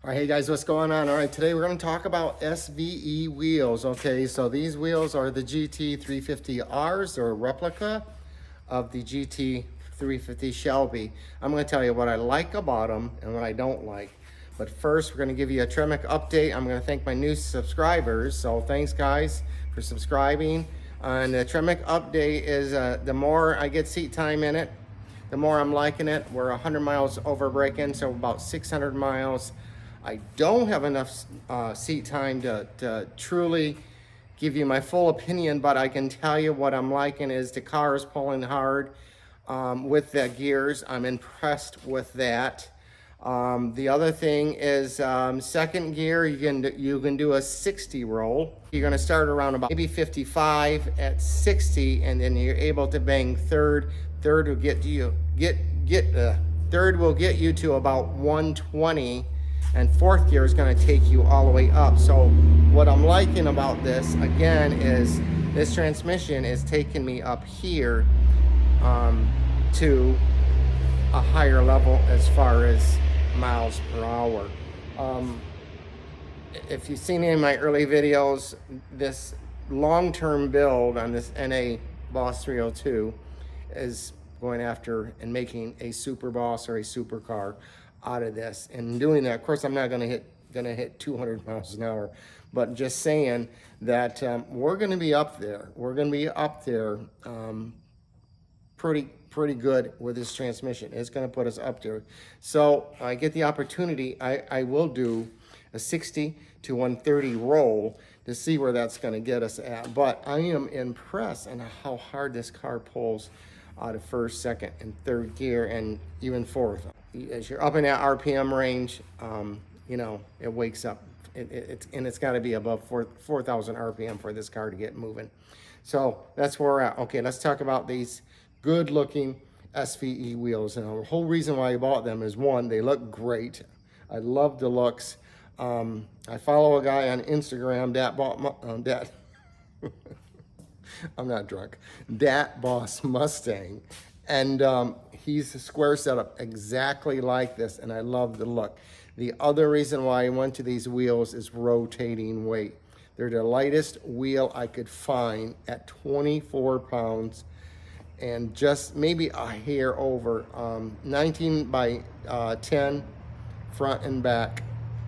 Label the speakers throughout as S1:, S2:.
S1: All right, hey guys, what's going on? All right, today we're going to talk about SVE wheels. Okay, so these wheels are the GT350Rs, or a replica of the GT350 Shelby. I'm going to tell you what I like about them and what I don't like. But first, we're going to give you a Tremec update. I'm going to thank my new subscribers. So thanks, guys, for subscribing. And the Tremec update is the more I get seat time in it, the more I'm liking it. We're 100 miles over break-in, so about 600 miles. I don't have enough seat time to truly give you my full opinion, but I can tell you what I'm liking is the car is pulling hard with the gears. I'm impressed with that. The other thing is second gear, you can do a 60 roll. You're gonna start around about maybe 55 at 60, and then you're able to bang third. Third will get you third will get you to about 120. And fourth gear is going to take you all the way up. So what I'm liking about this, again, is this transmission is taking me up here to a higher level as far as miles per hour. If you've seen any of my early videos, this long-term build on this NA Boss 302 is going after and making a super boss or a supercar out of this. And doing that, of course, I'm not gonna hit 200 miles an hour, but just saying that we're gonna be up there. We're gonna be up there pretty good with this transmission. It's gonna put us up there. So I get the opportunity, I will do a 60 to 130 roll to see where that's gonna get us at. But I am impressed on how hard this car pulls out of first, second, and third gear, and even fourth. As you're up in that RPM range, you know, it wakes up. It's got to be above 4,000 RPM for this car to get moving. So that's where we're at. Okay, let's talk about these good-looking SVE wheels. And the whole reason why I bought them is, one, they look great. I love the looks. I follow a guy on Instagram that bought that. I'm not drunk. Dat Boss Mustang. And he's a square setup exactly like this, and I love the look. The other reason why I went to these wheels is rotating weight. They're the lightest wheel I could find at 24 pounds and just maybe a hair over. 19 by 10 front and back.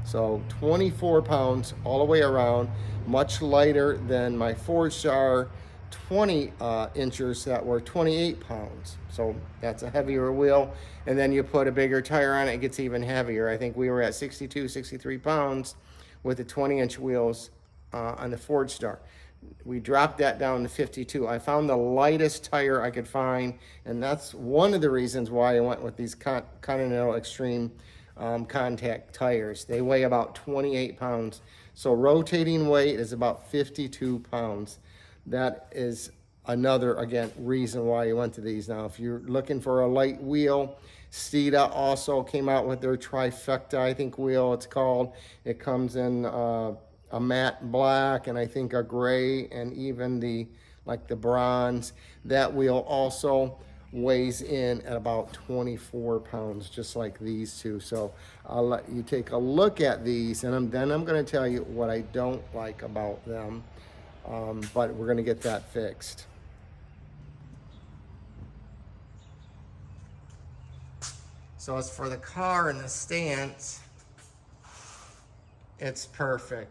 S1: So 24 pounds all the way around, much lighter than my Ford Star 20 inchers that were 28 pounds. So that's a heavier wheel. And then you put a bigger tire on it, it gets even heavier. I think we were at 62, 63 pounds with the 20-inch wheels on the Ford Star. We dropped that down to 52. I found the lightest tire I could find, and that's one of the reasons why I went with these Continental Extreme contact tires. They weigh about 28 pounds. So rotating weight is about 52 pounds. That is another, again, reason why you went to these. Now, if you're looking for a light wheel, Steeda also came out with their trifecta, I think, wheel it's called. It comes in a matte black, and I think a gray, and even the bronze. That wheel also weighs in at about 24 pounds, just like these two. So I'll let you take a look at these, and then I'm going to tell you what I don't like about them. But we're going to get that fixed. So as for the car and the stance, it's perfect.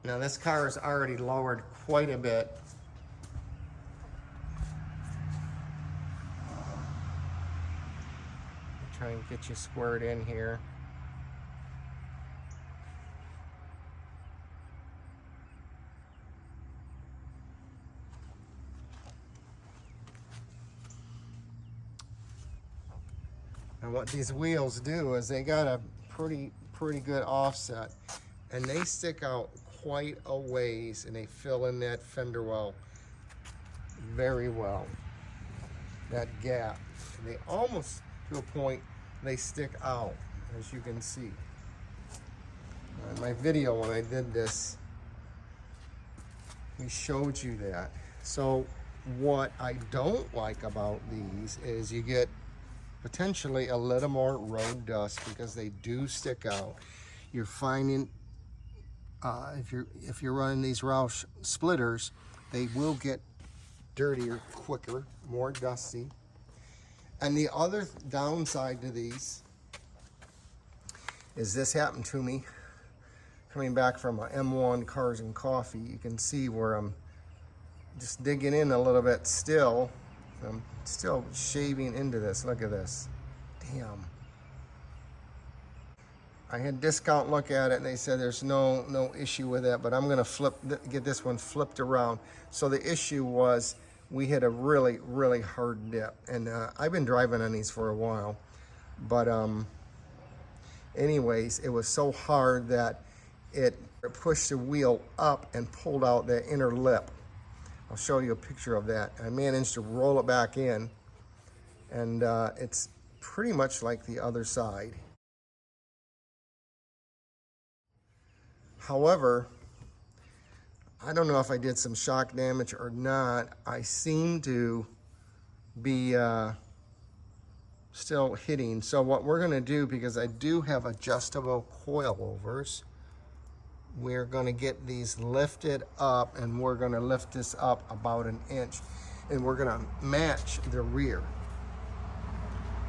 S1: Now this car is already lowered quite a bit. Try and get you squared in here. And what these wheels do is they got a pretty good offset, and they stick out quite a ways, and they fill in that fender well very well, that gap. And they almost, to a point, they stick out, as you can see. In my video when I did this, we showed you that. So what I don't like about these is you get potentially a little more road dust because they do stick out. you're finding if you're running these Roush splitters, they will get dirtier quicker, more dusty. And the other downside to these is this happened to me coming back from a M1 Cars and Coffee. You can see where I'm just digging in a little bit still. I'm still shaving into this. Look at this. Damn. I had Discount look at it and they said there's no issue with it, but I'm gonna get this one flipped around. So the issue was we had a really hard dip, and I've been driving on these for a while, but anyways, it was so hard that it pushed the wheel up and pulled out that inner lip. I'll show you a picture of that. I managed to roll it back in, and it's pretty much like the other side. However, I don't know if I did some shock damage or not. I seem to be still hitting. So what we're gonna do, because I do have adjustable coilovers, we're gonna get these lifted up, and we're gonna lift this up about 1 inch, and we're gonna match the rear.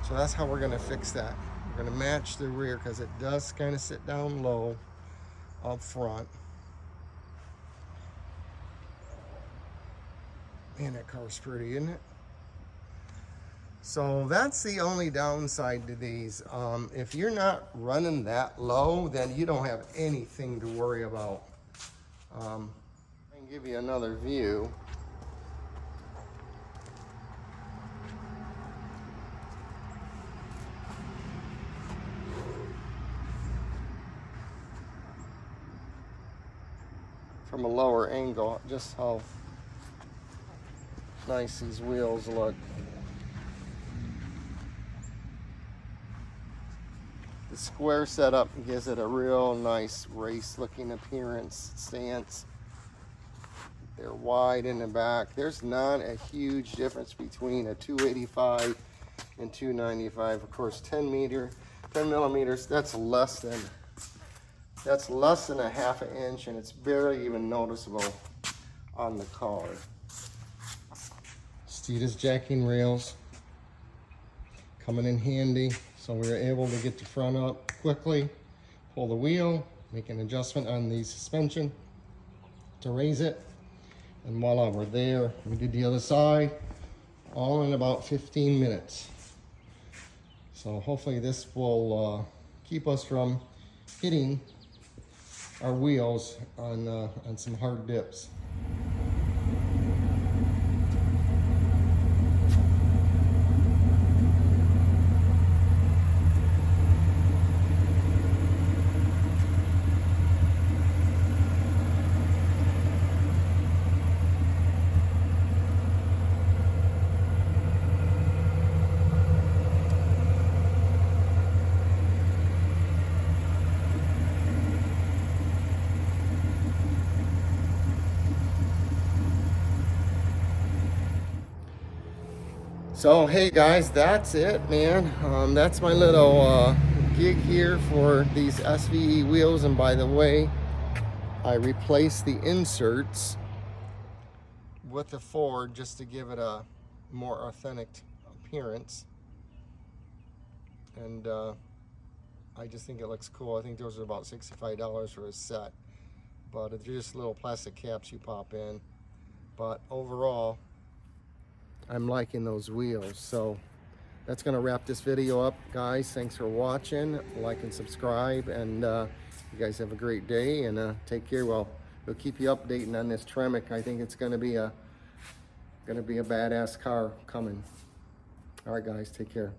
S1: So that's how we're gonna fix that. We're gonna match the rear because it does kind of sit down low up front. Man, that car's pretty, isn't it? So that's the only downside to these. If you're not running that low, then you don't have anything to worry about. I can give you another view. From a lower angle, just how nice these wheels look. The square setup gives it a real nice race looking appearance, stance. They're wide in the back. There's not a huge difference between a 285 and 295. Of course, 10 millimeters, that's less than a half an inch, and it's barely even noticeable on the car. Steeda's jacking rails coming in handy, so we were able to get the front up quickly, pull the wheel, make an adjustment on the suspension to raise it, and voila, we're there. We did the other side all in about 15 minutes. So hopefully this will keep us from hitting our wheels on some hard dips. So hey guys, that's it, man. That's my little gig here for these SVE wheels. And by the way, I replaced the inserts with the Ford just to give it a more authentic appearance. And I just think it looks cool. I think those are about $65 for a set, but they're just little plastic caps you pop in. But overall, I'm liking those wheels. So that's gonna wrap this video up, guys. Thanks for watching. Like and subscribe, and you guys have a great day, and take care. Well, we'll keep you updating on this Tremec. I think it's gonna be a badass car coming. All right, guys, take care.